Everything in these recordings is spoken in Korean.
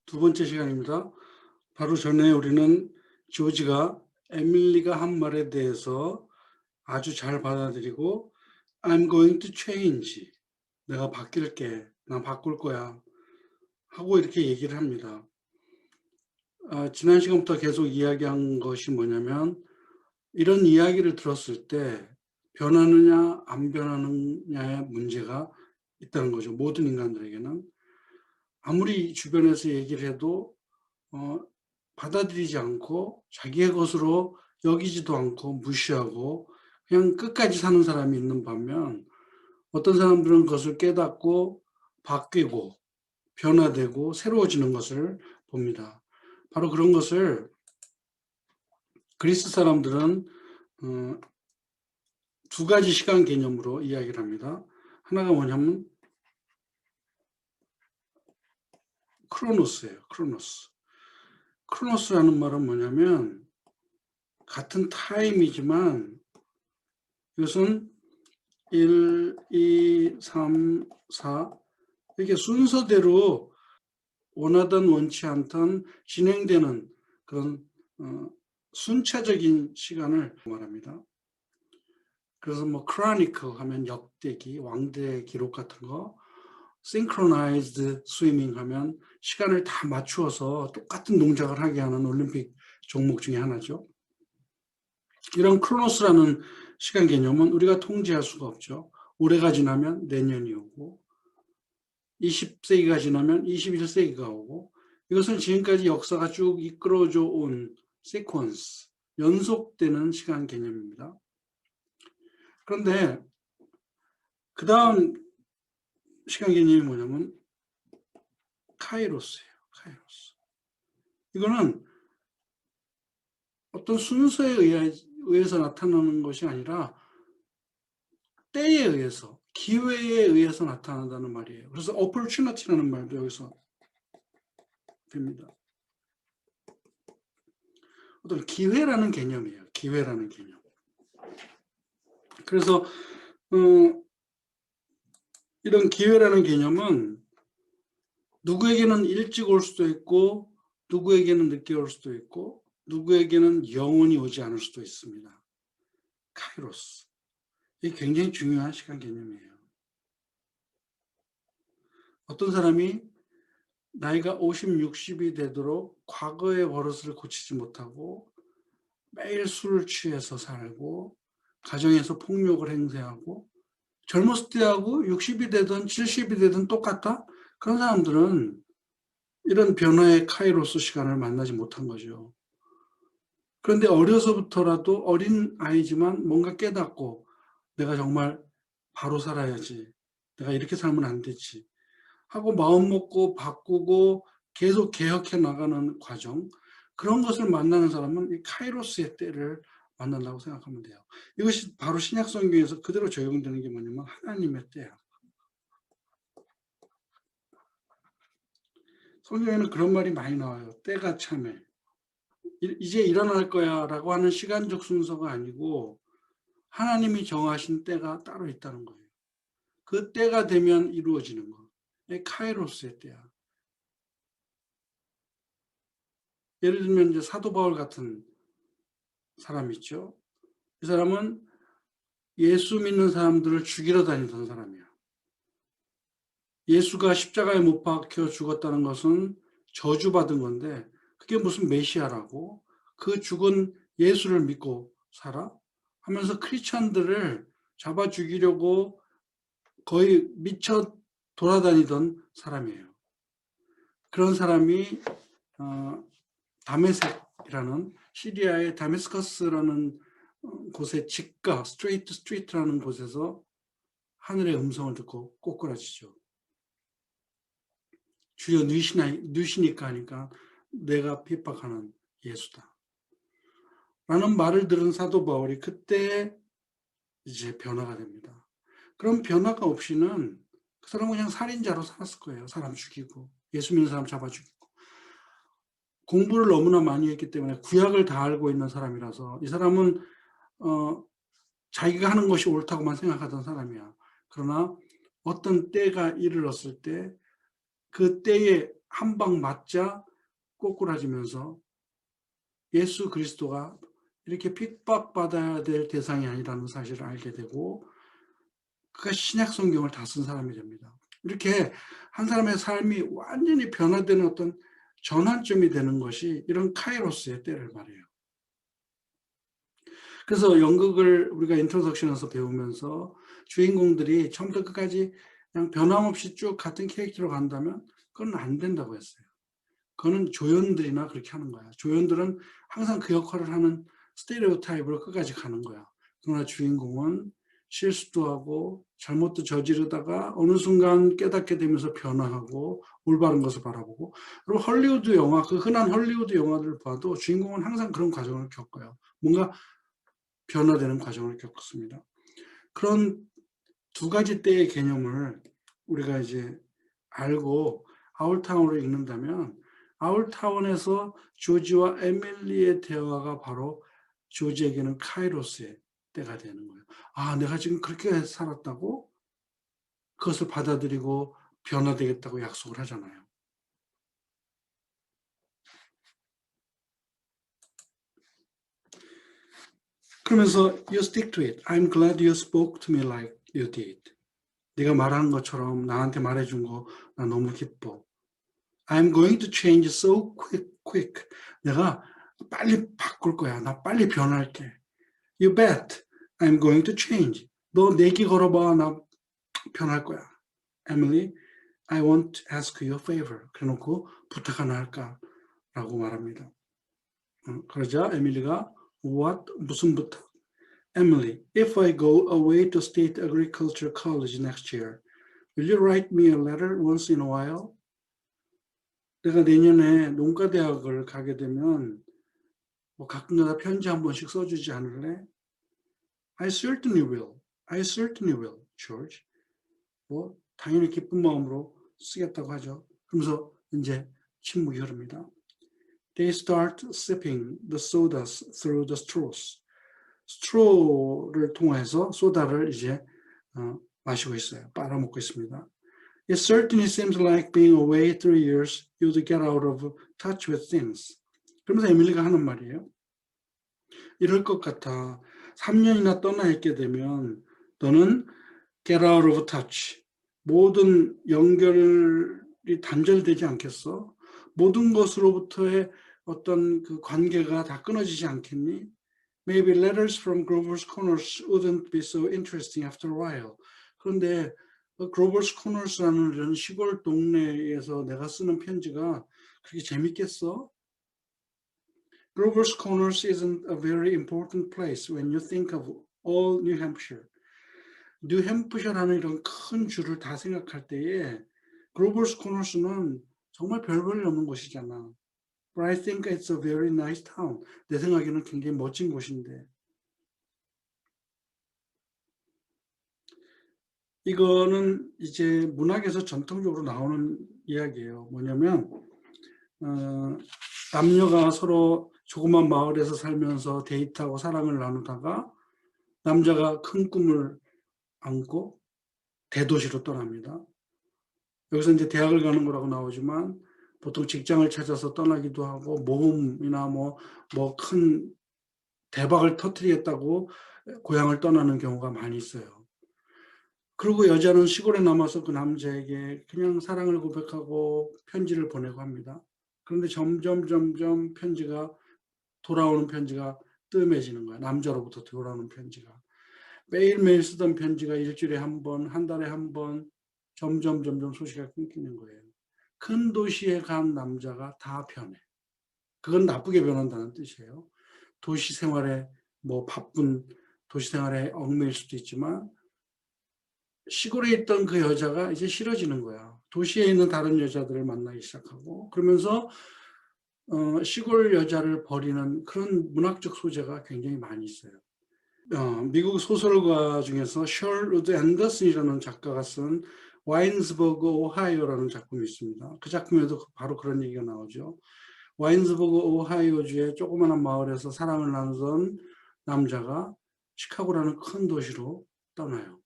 두 번째 시간입니다. 바로 전에 우리는 조지가 에밀리가 한 말에 대해서 아주 잘 받아들이고 I'm going to change. 내가 바뀔게. 난 바꿀 거야. 하고 이렇게 얘기를 합니다. 지난 시간부터 계속 이야기한 것이 뭐냐면 이런 이야기를 들었을 때 변하느냐 안 변하느냐의 문제가 있다는 거죠. 모든 인간들에게는. 아무리 주변에서 얘기를 해도 받아들이지 않고 자기의 것으로 여기지도 않고 무시하고 그냥 끝까지 사는 사람이 있는 반면 어떤 사람들은 그것을 깨닫고 바뀌고 변화되고 새로워지는 것을 봅니다. 바로 그런 것을 그리스 사람들은 두 가지 시간 개념으로 이야기를 합니다. 하나가 뭐냐면 크로노스예요. 크로노스라는 말은 뭐냐면 같은 타임이지만 이것은 1, 2, 3, 4 이렇게 순서대로 원하든 원치 않든 진행되는 그런 순차적인 시간을 말합니다. 그래서 뭐 크로니클 하면 역대기, 왕대의 기록 같은 거, synchronized swimming 하면 시간을 다 맞추어서 똑같은 동작을 하게 하는 올림픽 종목 중에 하나죠. 이런 크로노스라는 시간 개념은 우리가 통제할 수가 없죠. 올해가 지나면 내년이 오고 20세기가 지나면 21세기가 오고 이것은 지금까지 역사가 쭉 이끌어져 온 시퀀스, 연속되는 시간 개념입니다. 그런데 그 다음 시간 개념이 뭐냐면 카이로스예요. 카이로스. 이거는 어떤 순서에 의해서 나타나는 것이 아니라 때에 의해서, 기회에 의해서 나타난다는 말이에요. 그래서 opportunity라는 말도 여기서 됩니다. 어떤 기회라는 개념이에요. 기회라는 개념. 그래서 이런 기회라는 개념은 누구에게는 일찍 올 수도 있고 누구에게는 늦게 올 수도 있고 누구에게는 영원히 오지 않을 수도 있습니다. 카이로스. 이게 굉장히 중요한 시간 개념이에요. 어떤 사람이 나이가 50, 60이 되도록 과거의 버릇을 고치지 못하고 매일 술을 취해서 살고 가정에서 폭력을 행사하고 젊었을 때하고 60이 되든 70이 되든 똑같다? 그런 사람들은 이런 변화의 카이로스 시간을 만나지 못한 거죠. 그런데 어려서부터라도 어린 아이지만 뭔가 깨닫고 내가 정말 바로 살아야지. 내가 이렇게 살면 안 되지. 하고 마음 먹고 바꾸고 계속 개혁해 나가는 과정. 그런 것을 만나는 사람은 이 카이로스의 때를 만난다고 생각하면 돼요. 이것이 바로 신약 성경에서 그대로 적용되는 게 뭐냐면 하나님의 때야. 성경에는 그런 말이 많이 나와요. 때가 참해. 이제 일어날 거야 라고 하는 시간적 순서가 아니고 하나님이 정하신 때가 따로 있다는 거예요. 그 때가 되면 이루어지는 거. 카이로스의 때야. 예를 들면 이제 사도 바울 같은 사람 있죠. 이 사람은 예수 믿는 사람들을 죽이러 다니던 사람이야. 예수가 십자가에 못 박혀 죽었다는 것은 저주받은 건데 그게 무슨 메시아라고 그 죽은 예수를 믿고 살아? 하면서 크리스찬들을 잡아 죽이려고 거의 미쳐 돌아다니던 사람이에요. 그런 사람이 다메섹이라는 시리아의 다메스커스라는 곳의 직가 스트레이트 스트리트라는 곳에서 하늘의 음성을 듣고 꼬꾸라지죠. 주여 누시니까 하니까 내가 핍박하는 예수다. 라는 말을 들은 사도 바울이 그때 이제 변화가 됩니다. 그럼 변화가 없이는 그 사람은 그냥 살인자로 살았을 거예요. 사람 죽이고 예수 믿는 사람 잡아 죽이고. 공부를 너무나 많이 했기 때문에 구약을 다 알고 있는 사람이라서 이 사람은 자기가 하는 것이 옳다고만 생각하던 사람이야. 그러나 어떤 때가 이르렀을 때 그 때에 한 방 맞자 꼬꾸라지면서 예수 그리스도가 이렇게 핍박받아야 될 대상이 아니라는 사실을 알게 되고 그가 신약 성경을 다 쓴 사람이 됩니다. 이렇게 한 사람의 삶이 완전히 변화되는 어떤 전환점이 되는 것이 이런 카이로스의 때를 말해요. 그래서 연극을 우리가 인트로덕션에서 배우면서 주인공들이 처음부터 끝까지 그냥 변함없이 쭉 같은 캐릭터로 간다면 그건 안 된다고 했어요. 그거는 조연들이나 그렇게 하는 거야. 조연들은 항상 그 역할을 하는 스테레오타입으로 끝까지 가는 거야. 그러나 주인공은 실수도 하고 잘못도 저지르다가 어느 순간 깨닫게 되면서 변화하고 올바른 것을 바라보고, 그리고 헐리우드 영화, 그 흔한 헐리우드 영화들을 봐도 주인공은 항상 그런 과정을 겪어요. 뭔가 변화되는 과정을 겪습니다. 그런 두 가지 때의 개념을 우리가 이제 알고 아울타운으로 읽는다면, 아울타운에서 조지와 에밀리의 대화가 바로 조지에게는 카이로스의 때가 되는 거예요. 아, 내가 지금 그렇게 살았다고? 그것을 받아들이고 변화되겠다고 약속을 하잖아요. 그러면서 you stick to it. I'm glad you spoke to me like you did. 네가 말하는 것처럼 나한테 말해준 거 나 너무 기뻐. I'm going to change so quick. 내가 빨리 바꿀 거야. 나 빨리 변할게. You bet. I'm going to change. 너 내기 걸어봐. 나 변할 거야. Emily, I want to ask you a favor. 그래놓고 부탁 하나 할까? 라고 말합니다. 그러자 에밀리가 what? 무슨 부탁? Emily, if I go away to State Agriculture College next year, will you write me a letter once in a while? 내가 내년에 농가대학을 가게 되면 뭐 가끔가다 편지 한 번씩 써주지 않을래? I certainly will. I certainly will, George. 뭐 당연히 기쁜 마음으로 쓰겠다고 하죠. 그러면서 이제 침묵이 흐릅니다. They start sipping the sodas through the straws. 스트로를 통해서 소다를 이제 마시고 있어요. 빨아먹고 있습니다. It certainly seems like being away 3 years, you'd get out of touch with things. 그러면서 에밀리가 하는 말이에요. 이럴 것 같아. 3년이나 떠나 있게 되면 너는 get out of touch. 모든 연결이 단절되지 않겠어? 모든 것으로부터의 어떤 그 관계가 다 끊어지지 않겠니? Maybe letters from Grover's Corners wouldn't be so interesting after a while. 그런데 Grover's Corners라는 이런 시골 동네에서 내가 쓰는 편지가 그렇게 재밌겠어? Grover's Corners isn't a very important place when you think of all New Hampshire. 뉴햄프셔라는 이런 큰 주를 다 생각할 때에 Grover's Corners는 정말 별 볼일 없는 곳이잖아. But I think it's a very nice town. 내 생각에는 굉장히 멋진 곳인데. 이거는 이제 문학에서 전통적으로 나오는 이야기예요. 뭐냐면 남녀가 서로 조그만 마을에서 살면서 데이트하고 사랑을 나누다가 남자가 큰 꿈을 안고 대도시로 떠납니다. 여기서 이제 대학을 가는 거라고 나오지만 보통 직장을 찾아서 떠나기도 하고 모험이나 뭐 큰 대박을 터뜨리겠다고 고향을 떠나는 경우가 많이 있어요. 그리고 여자는 시골에 남아서 그 남자에게 그냥 사랑을 고백하고 편지를 보내고 합니다. 그런데 점점 편지가 돌아오는 편지가 뜸해지는 거야. 남자로부터 돌아오는 편지가. 매일매일 쓰던 편지가 일주일에 한 번, 한 달에 한 번 점점 소식이 끊기는 거예요. 큰 도시에 간 남자가 다 변해. 그건 나쁘게 변한다는 뜻이에요. 도시 생활에 뭐 바쁜 도시 생활에 얽매일 수도 있지만 시골에 있던 그 여자가 이제 싫어지는 거야. 도시에 있는 다른 여자들을 만나기 시작하고 그러면서 시골 여자를 버리는 그런 문학적 소재가 굉장히 많이 있어요. 미국 소설가 중에서 셜루드 앤더슨이라는 작가가 쓴 와인스버그 오하이오라는 작품이 있습니다. 그 작품에도 바로 그런 얘기가 나오죠. 와인스버그 오하이오주의 조그마한 마을에서 사랑을 나누던 남자가 시카고라는 큰 도시로 떠나요.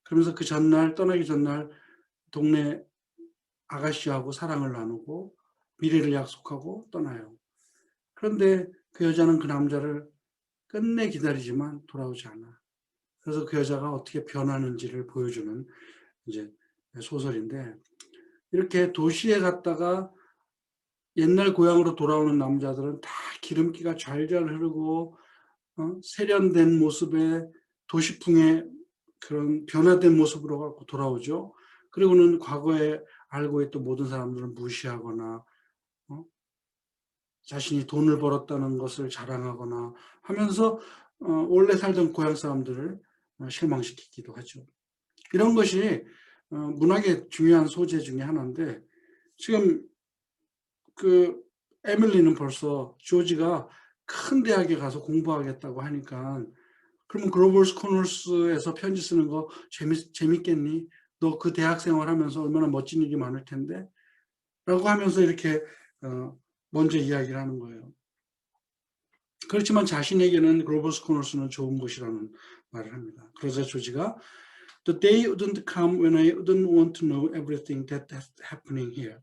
그러면서 그 전날, 떠나기 전날 동네 아가씨하고 사랑을 나누고 미래를 약속하고 떠나요. 그런데 그 여자는 그 남자를 끝내 기다리지만 돌아오지 않아. 그래서 그 여자가 어떻게 변하는지를 보여주는 이제 소설인데, 이렇게 도시에 갔다가 옛날 고향으로 돌아오는 남자들은 다 기름기가 잘잘 흐르고 세련된 모습에 도시풍의 그런 변화된 모습으로 갖고 돌아오죠. 그리고는 과거에 알고 있던 모든 사람들을 무시하거나 자신이 돈을 벌었다는 것을 자랑하거나 하면서 원래 살던 고향 사람들을 실망시키기도 하죠. 이런 것이 문학의 중요한 소재 중에 하나인데, 지금 그 에밀리는 벌써 조지가 큰 대학에 가서 공부하겠다고 하니까, 그러면 글로벌 스코너스에서 편지 쓰는 거 재밌겠니? 너 그 대학 생활하면서 얼마나 멋진 일이 많을 텐데? 라고 하면서 이렇게 먼저 이야기를 하는 거예요. 그렇지만 자신에게는 글로벌 스코너스는 좋은 곳이라는 말을 합니다. 그러자 조지가 The day wouldn't come when I wouldn't want to know everything that's happening here.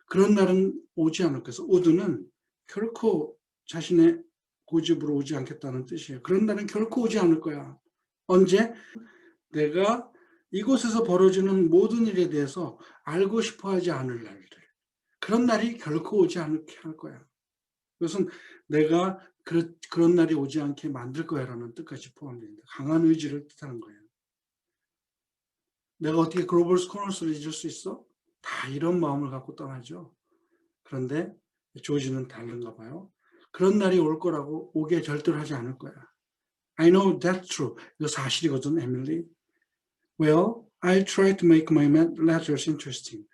그런 날은 오지 않을 것이다. would는 결코 자신의 고집으로 오지 않겠다는 뜻이에요. 그런 날은 결코 오지 않을 거야. 언제? 내가 이곳에서 벌어지는 모든 일에 대해서 알고 싶어 하지 않을 날들. 그런 날이 결코 오지 않게 할 거야. 그것은 내가 그런 날이 오지 않게 만들 거야라는 뜻까지 포함됩니다. 강한 의지를 뜻하는 거예요. 내가 어떻게 글로벌 스코너스를 잊을 수 있어? 다 이런 마음을 갖고 떠나죠. 그런데 조지는 다른가 봐요. 그런 날이 올 거라고 오게 절대로 하지 않을 거야. I know that's true. 이거 사실이거든, 에밀리. Well, I try to make my letters interesting.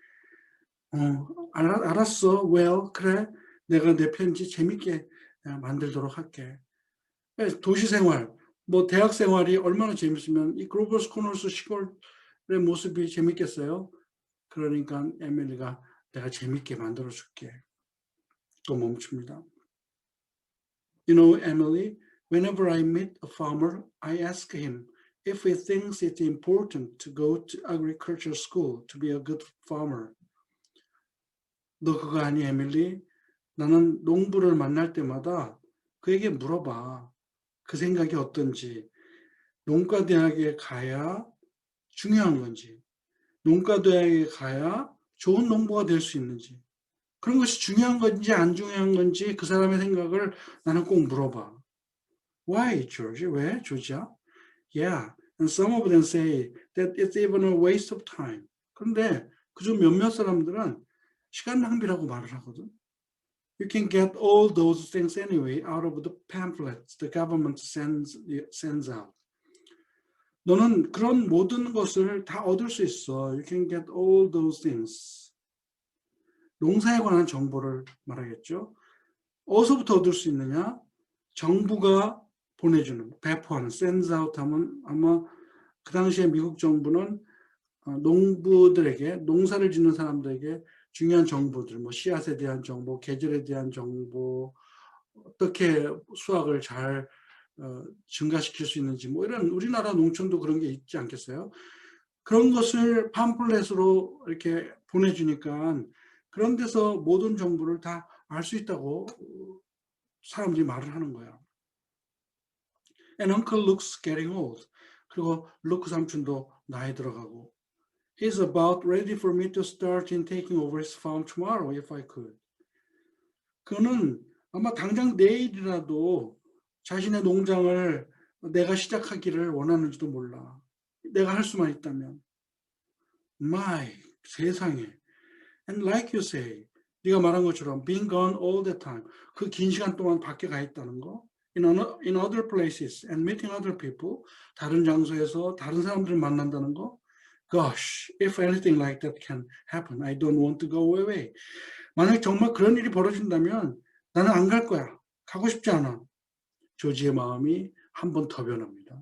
알았어. Well, 그래. 내가 내 편지 재밌게 만들도록 할게. 도시 생활, 뭐 대학 생활이 얼마나 재밌으면 이 글로벌 스코너스 시골의 모습이 재밌겠어요? 그러니까 에밀리가 내가 재밌게 만들어 줄게. 또 멈춥니다. You know, Emily, whenever I meet a farmer, I ask him if he thinks it's important to go to agriculture school to be a good farmer. 너 그거 아니, 에밀리? 나는 농부를 만날 때마다 그에게 물어봐. 그 생각이 어떤지. 농가대학에 가야 중요한 건지, 농가대학에 가야 좋은 농부가 될 수 있는지, 그런 것이 중요한 건지 안 중요한 건지 그 사람의 생각을 나는 꼭 물어봐. Why, George? 왜, 조지야? Yeah, and some of them say that it's even a waste of time. 그런데 그중 몇몇 사람들은 시간 낭비라고 말을 하거든. You can get all those things anyway out of the pamphlets the government sends out. 너는 그런 모든 것을 다 얻을 수 있어. You can get all those things. 농사에 관한 정보를 말하겠죠. 어디서부터 얻을 수 있느냐? 정부가 보내주는, 배포하는, sends out 하면 아마 그 당시에 미국 정부는 농부들에게, 농사를 짓는 사람들에게 중요한 정보들, 뭐 씨앗에 대한 정보, 계절에 대한 정보, 어떻게 수확을 잘 증가시킬 수 있는지, 뭐 이런, 우리나라 농촌도 그런 게 있지 않겠어요? 그런 것을 팜플렛으로 이렇게 보내주니까 그런 데서 모든 정보를 다 알 수 있다고 사람들이 말을 하는 거야. And Uncle Luke's getting old. 그리고 루크 삼촌도 나이 들어가고. He's about ready for me to start in taking over his farm tomorrow if I could. 그는 아마 당장 내일이라도 자신의 농장을 내가 시작하기를 원하는지도 몰라. 내가 할 수만 있다면. My, 세상에. And like you say, 네가 말한 것처럼 being gone all the time. 그 긴 시간 동안 밖에 가 있다는 거. In other places and meeting other people. 다른 장소에서 다른 사람들을 만난다는 거. Gosh, if anything like that can happen, I don't want to go away. 만약 정말 그런 일이 벌어진다면 나는 안 갈 거야. 가고 싶지 않아. 조지의 마음이 한 번 더 변합니다.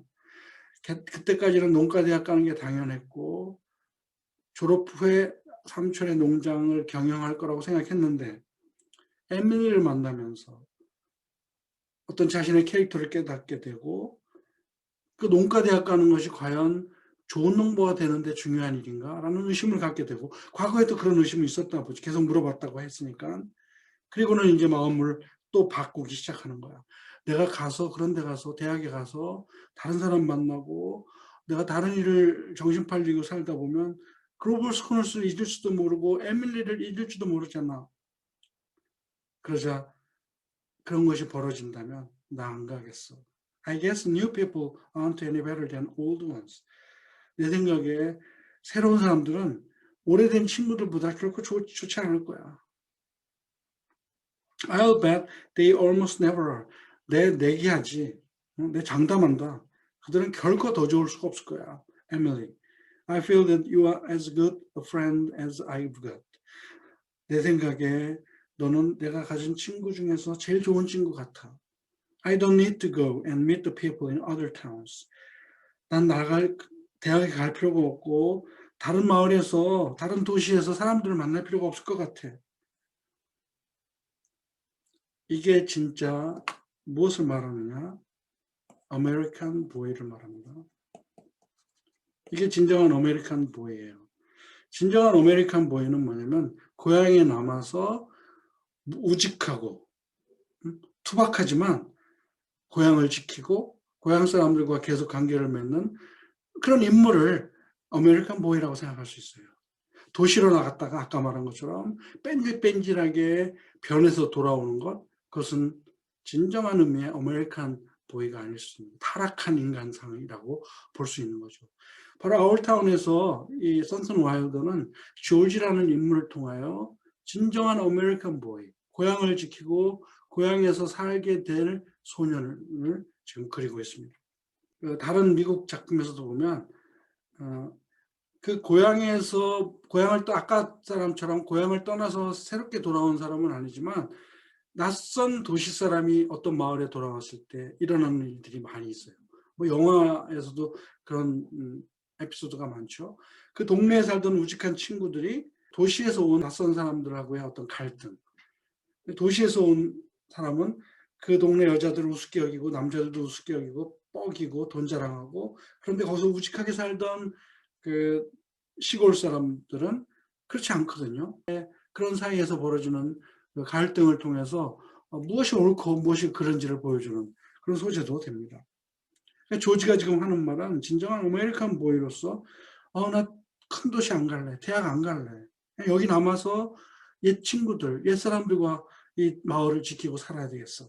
그때까지는 농가대학 가는 게 당연했고 졸업 후에 삼촌의 농장을 경영할 거라고 생각했는데 에밀리를 만나면서 어떤 자신의 캐릭터를 깨닫게 되고 그 농가대학 가는 것이 과연 좋은 농부가 되는데 중요한 일인가? 라는 의심을 갖게 되고, 과거에도 그런 의심이 있었다 보지. 계속 물어봤다고 했으니까. 그리고는 이제 마음을 또 바꾸기 시작하는 거야. 내가 가서, 그런 데 가서, 대학에 가서 다른 사람 만나고, 내가 다른 일을 정신 팔리고 살다 보면 글로벌 스코너스를 잊을 수도 모르고 에밀리를 잊을지도 모르잖아. 그러자 그런 것이 벌어진다면 나 안 가겠어. I guess new people aren't any better than old ones. 내 생각에 새로운 사람들은 오래된 친구들보다 결코 좋지 않을 거야. I'll bet they almost never are. 내 내기하지. 내 장담한다. 그들은 결코 더 좋을 수가 없을 거야. Emily, I feel that you are as good a friend as I've got. 내 생각에 너는 내가 가진 친구 중에서 제일 좋은 친구 같아. I don't need to go and meet the people in other towns. 난 대학에 갈 필요가 없고 다른 마을에서, 다른 도시에서 사람들을 만날 필요가 없을 것 같아. 이게 진짜 무엇을 말하느냐? 아메리칸 보이를 말합니다. 이게 진정한 아메리칸 보이예요. 진정한 아메리칸 보이는 뭐냐면 고향에 남아서 우직하고 투박하지만 고향을 지키고 고향 사람들과 계속 관계를 맺는 그런 인물을 아메리칸 보이라고 생각할 수 있어요. 도시로 나갔다가 아까 말한 것처럼 뺀질뺀질하게 변해서 돌아오는 것, 그것은 진정한 의미의 아메리칸 보이가 아닐 수 있는 타락한 인간상이라고 볼 수 있는 거죠. 바로 아울타운에서 이 선슨 와일더는 조지라는 인물을 통하여 진정한 아메리칸 보이, 고향을 지키고 고향에서 살게 될 소년을 지금 그리고 있습니다. 다른 미국 작품에서도 보면 그 고향에서 고향을 또 아까 사람처럼 고향을 떠나서 새롭게 돌아온 사람은 아니지만 낯선 도시 사람이 어떤 마을에 돌아왔을 때 일어나는 일들이 많이 있어요. 뭐 영화에서도 그런 에피소드가 많죠. 그 동네에 살던 우직한 친구들이 도시에서 온 낯선 사람들하고의 어떤 갈등. 도시에서 온 사람은 그 동네 여자들을 우습게 여기고 남자들도 우습게 여기고 뻐기고 돈 자랑하고, 그런데 거기서 우직하게 살던 그 시골 사람들은 그렇지 않거든요. 그런 사이에서 벌어지는 그 갈등을 통해서 무엇이 옳고 무엇이 그런지를 보여주는 그런 소재도 됩니다. 조지가 지금 하는 말은 진정한 아메리칸 보이로서 나 큰 도시 안 갈래, 대학 안 갈래, 여기 남아서 옛 친구들, 옛 사람들과 이 마을을 지키고 살아야 되겠어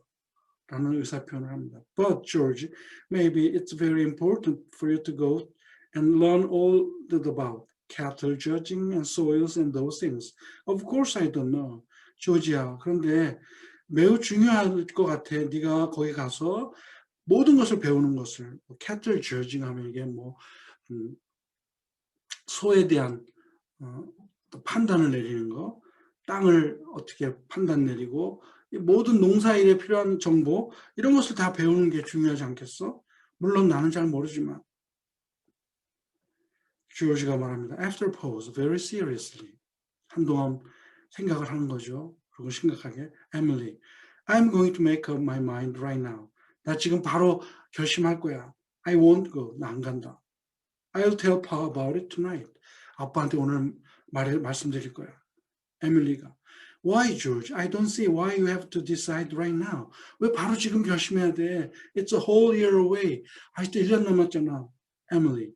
라는 의사표현을 합니다. But George, maybe it's very important for you to go and learn all about cattle judging and soils and those things. Of course I don't know. 조지야, 그런데 매우 중요할 것 같아. 네가 거기 가서 모든 것을 배우는 것을. cattle judging 하면 이게 뭐 소에 대한 판단을 내리는 거, 땅을 어떻게 판단 내리고 모든 농사일에 필요한 정보, 이런 것을 다 배우는 게 중요하지 않겠어? 물론 나는 잘 모르지만. 조지가 말합니다. After pause, very seriously. 한동안 생각을 하는 거죠. 그리고 심각하게. Emily, I'm going to make up my mind right now. 나 지금 바로 결심할 거야. I won't go. 나 안 간다. I'll tell Pa about it tonight. 아빠한테 오늘 말씀드릴 거야. 에밀리가. Why, George? I don't see why you have to decide right now. 왜 바로 지금 결심해야 돼? It's a whole year away. 아직도 1년 남았잖아. Emily,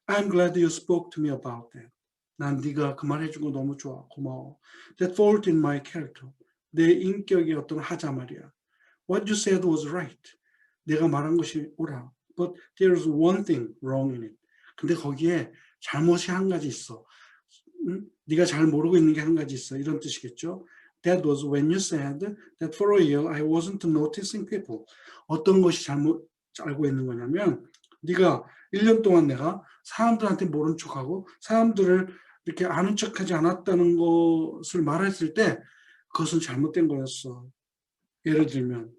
I'm glad you spoke to me about that. 난 네가 그 말 해준 거 너무 좋아. 고마워. That fault in my character. 내 인격의 어떤 하자 말이야. What you said was right. 내가 말한 것이 옳아. But there's one thing wrong in it. 근데 거기에 잘못이 한 가지 있어. 네가 잘 모르고 있는 게 한 가지 있어. 이런 뜻이겠죠. That was when you said that for a year I wasn't noticing people. 어떤 것이 잘못 알고 있는 거냐면 네가 1년 동안 내가 사람들한테 모른 척하고 사람들을 이렇게 아는 척하지 않았다는 것을 말했을 때 그것은 잘못된 거였어. 예를 들면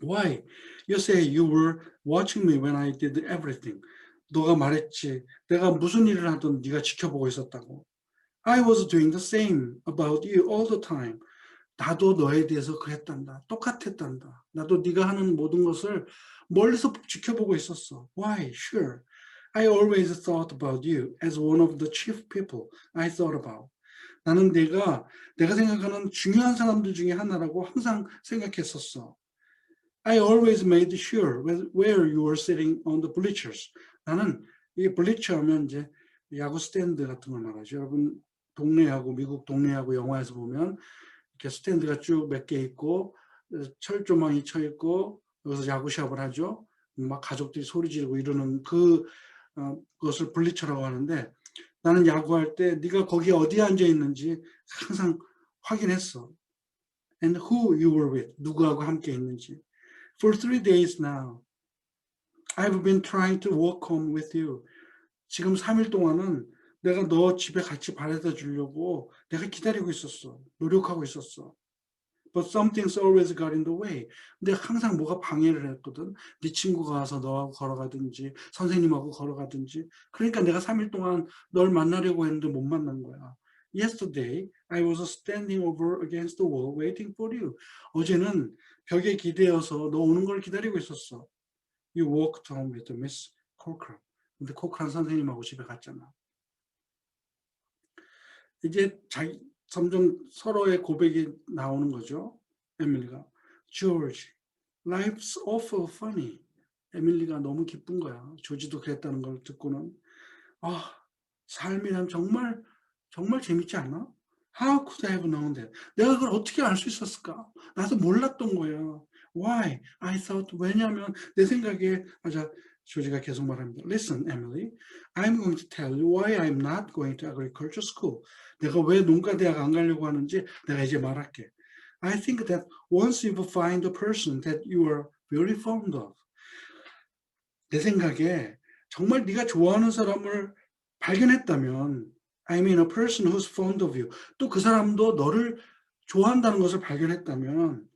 Why? You say you were watching me when I did everything. 너가 말했지. 내가 무슨 일을 하든 네가 지켜보고 있었다고. I was doing the same about you all the time. 나도 너에 대해서 그랬단다. 똑같았단다. 나도 네가 하는 모든 것을 멀리서 지켜보고 있었어. Why? Sure. I always thought about you as one of the chief people I thought about. 나는 내가 생각하는 중요한 사람들 중에 하나라고 항상 생각했었어. I always made sure where you were sitting on the bleachers. 나는 이 bleacher 하면 이제 야구 스탠드 같은 걸 말하죠. 여러분 동네 야구, 미국 동네 야구 영화에서 보면 이렇게 스탠드가 쭉 몇 개 있고 철조망이 쳐 있고 여기서 야구 시합을 하죠. 막 가족들이 소리 지르고 이러는 그것을 블리처라고 하는데 나는 야구할 때 네가 거기에 어디에 앉아 있는지 항상 확인했어. And who you were with. 누구하고 함께 있는지. For 3 days now, I've been trying to walk home with you. 지금 3일 동안은 내가 너 집에 같이 바래다 주려고 내가 기다리고 있었어. 노력하고 있었어. But something's always got in the way. 근데 항상 뭐가 방해를 했거든. 네 친구가 와서 너하고 걸어가든지 선생님하고 걸어가든지. 그러니까 내가 3일 동안 널 만나려고 했는데 못 만난 거야. Yesterday, I was standing over against the wall waiting for you. 어제는 벽에 기대어서 너 오는 걸 기다리고 있었어. You walked home with Miss Corcoran. 근데 코크란 선생님하고 집에 갔잖아. 이제 점점 서로의 고백이 나오는 거죠. 에밀리가 George, life's awful funny. 에밀리가 너무 기쁜 거야. 조지도 그랬다는 걸 듣고는 삶이란 정말 재밌지 않아? How could I have known that? 내가 그걸 어떻게 알 수 있었을까? 나도 몰랐던 거야. Why? I thought 왜냐하면 내 생각에 조지가 계속 말합니다. Listen, Emily, I'm going to tell you why I'm not going to agriculture school. 내가 왜 농가대학 안 가려고 하는지 내가 이제 말할게. I think that once you find a person that you are very fond of. 내 생각에 정말 네가 좋아하는 사람을 발견했다면 I mean a person who's fond of you. 또 그 사람도 너를 좋아한다는 것을 발견했다면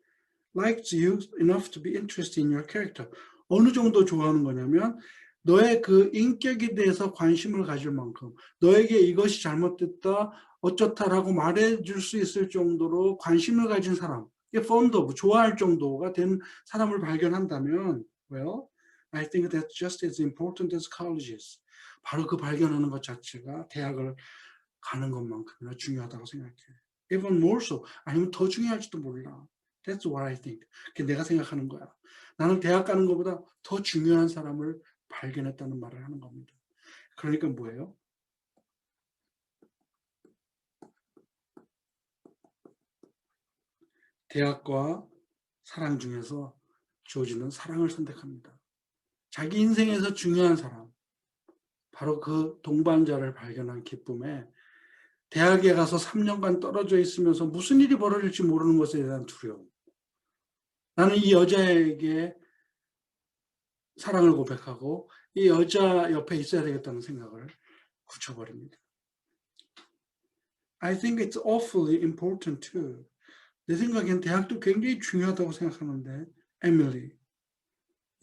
likes you enough to be interested in your character. 어느 정도 좋아하는 거냐면 너의 그 인격에 대해서 관심을 가질 만큼 너에게 이것이 잘못됐다 어쩌다라고 말해줄 수 있을 정도로 관심을 가진 사람, fond of, 좋아할 정도가 된 사람을 발견한다면 well, I think that's just as important as colleges. 바로 그 발견하는 것 자체가 대학을 가는 것만큼이나 중요하다고 생각해. Even more so. 아니면 더 중요할지도 몰라. That's what I think. 그게 내가 생각하는 거야. 나는 대학 가는 것보다 더 중요한 사람을 발견했다는 말을 하는 겁니다. 그러니까 뭐예요? 대학과 사랑 중에서 조지는 사랑을 선택합니다. 자기 인생에서 중요한 사람, 바로 그 동반자를 발견한 기쁨에 대학에 가서 3년간 떨어져 있으면서 무슨 일이 벌어질지 모르는 것에 대한 두려움. 나는 이 여자에게 사랑을 고백하고 이 여자 옆에 있어야 되겠다는 생각을 굳혀버립니다. I think it's awfully important too. 내 생각엔 대학도 굉장히 중요하다고 생각하는데 Emily.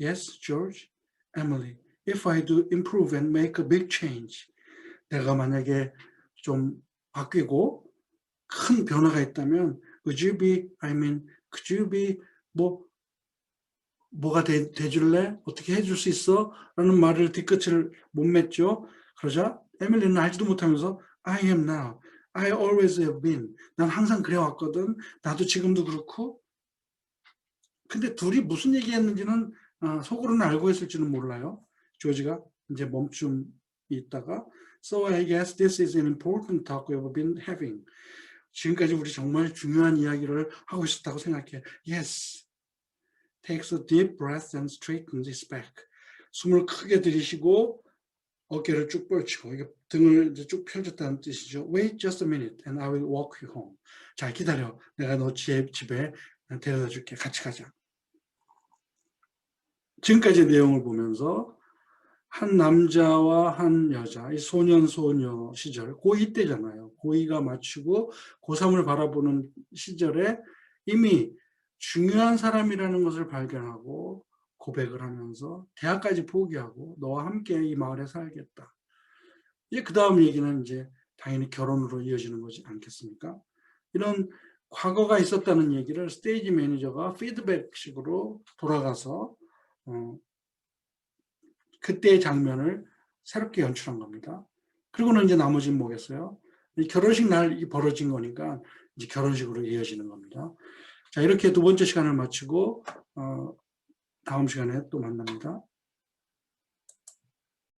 Yes, George. Emily. If I do improve and make a big change. 내가 만약에 좀 바뀌고 큰 변화가 있다면 could you be 뭐가 돼줄래? 어떻게 해줄 수 있어? 라는 말을 뒤끝을 못 맺죠. 그러자 에밀리는 알지도 못하면서 I am now. I always have been. 난 항상 그래왔거든. 나도 지금도 그렇고. 근데 둘이 무슨 얘기했는지는 속으로는 알고 있을지는 몰라요. 조지가 이제 멈춤 있다가 So I guess this is an important talk we've been having. 지금까지 우리 정말 중요한 이야기를 하고 있었다고 생각해. Yes. Takes a deep breath and straightens his back. 숨을 크게 들이쉬고 어깨를 쭉 펼치고 이게 등을 이제 쭉 펴줬다는 뜻이죠. Wait just a minute and I will walk you home. 자, 기다려. 내가 너 집에 데려다 줄게. 같이 가자. 지금까지 내용을 보면서 한 남자와 한 여자, 이 소년 시절, 고2 때잖아요. 고2가 마치고 고3을 바라보는 시절에 이미 중요한 사람이라는 것을 발견하고 고백을 하면서 대학까지 포기하고 너와 함께 이 마을에 살겠다. 이제 그 다음 얘기는 이제 당연히 결혼으로 이어지는 거지 않겠습니까? 이런 과거가 있었다는 얘기를 스테이지 매니저가 피드백식으로 돌아가서 그때의 장면을 새롭게 연출한 겁니다. 그리고는 이제 나머지는 뭐겠어요? 이 결혼식 날 벌어진 거니까 이제 결혼식으로 이어지는 겁니다. 자, 이렇게 두 번째 시간을 마치고 다음 시간에 또 만납니다.